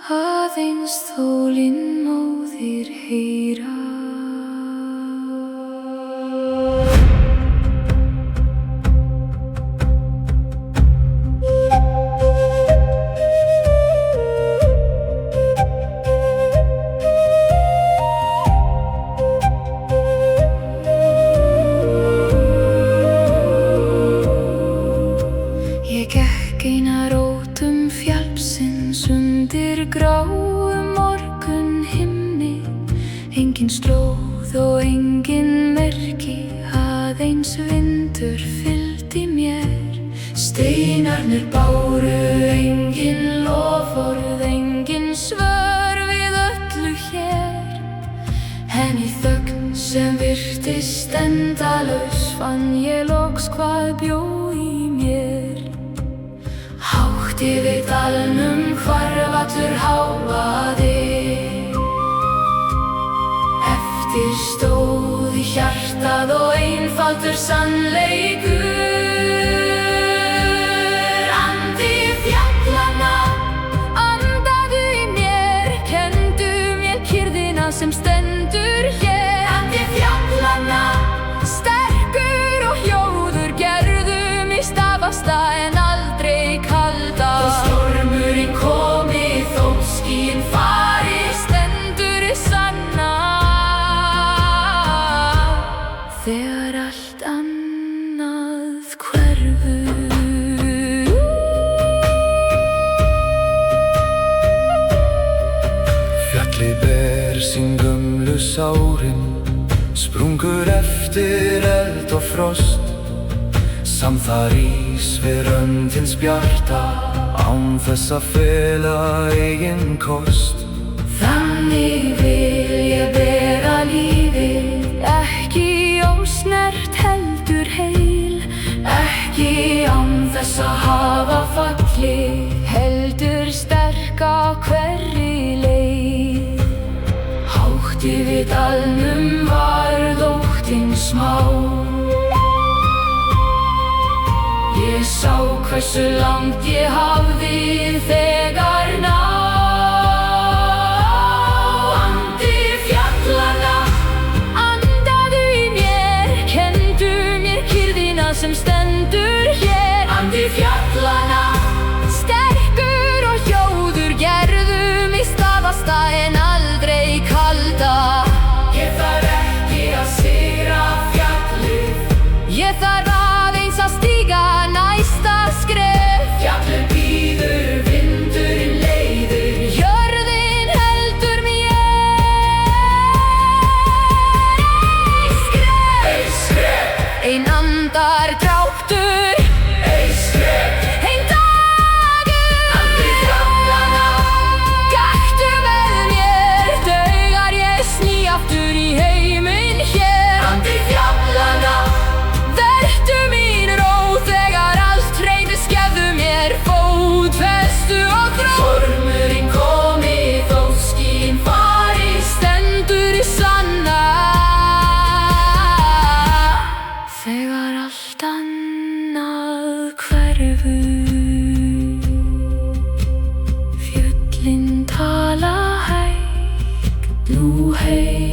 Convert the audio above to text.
aðeins þolinmóðir heyra. Ég gekk eina rótum fjallsins undir gráum morgunhimni. Engin slóð og engin merki, aðeins vindur fylgdi mér. Steinarnir báru engin loforð, engin svör við öllu hér. En í þögn sem virtist endalaus fann ég loks hvað bjó í mér. Hátt yfir dalnum hvarf allur hávaði. Eftir stóð hjartað og einfaldur sannleikur. Andi fjallanna, andaðu í mér, kenndu mér kyrrðina sem stendur hér. Andi fjallanna, sterkur og hljóður, gerðu mig stafasta en aldrei kalda. Þó stormurinn komi, þó skýin fari, stendur í sanna. Þegar allt annað hverfur. Fjallið ber sín gömlu sárin, sprungur eftir eld og frost. Samþar ís við rönd hins bjarta, án þess að fela eigin kost. Þannig vil ég bera lífið, ekki ósnert heldur heil. Ekki án þess að hafa falli, heldur sterk á hverri leið. Hátt yfir dalnum varð óttinn smá. Ég sá hversu langt ég hafði þegar náð. Andi fjallanna, andaðu í mér, kenndu mér kyrrðina sem stendur hér. Andi fjallanna, sterkur og hljóður, gerðu mig stafasta en aldrei kalda. Ég þarf ekki að sigra fjallið, ég þarf aðeins að stíga næsta skref. Fjallið bíður, vindurinn leiðir, jörðin heldur mér. Eitt skref, eitt skref, ein andardráttur, eitt skref, ein dagur. Andi fjallanna, gaktu með mér, þegar ég sný aftur í heiminn hér. Andi fjallanna, vertu mín ró, þegar allt hreyfist, gefðu mér fótfestu og þró. Stormurinn komi, þó skýin fari, stendur í sanna. Þegar allt annað hverfur. Fjöllin tala hægt, nú heyr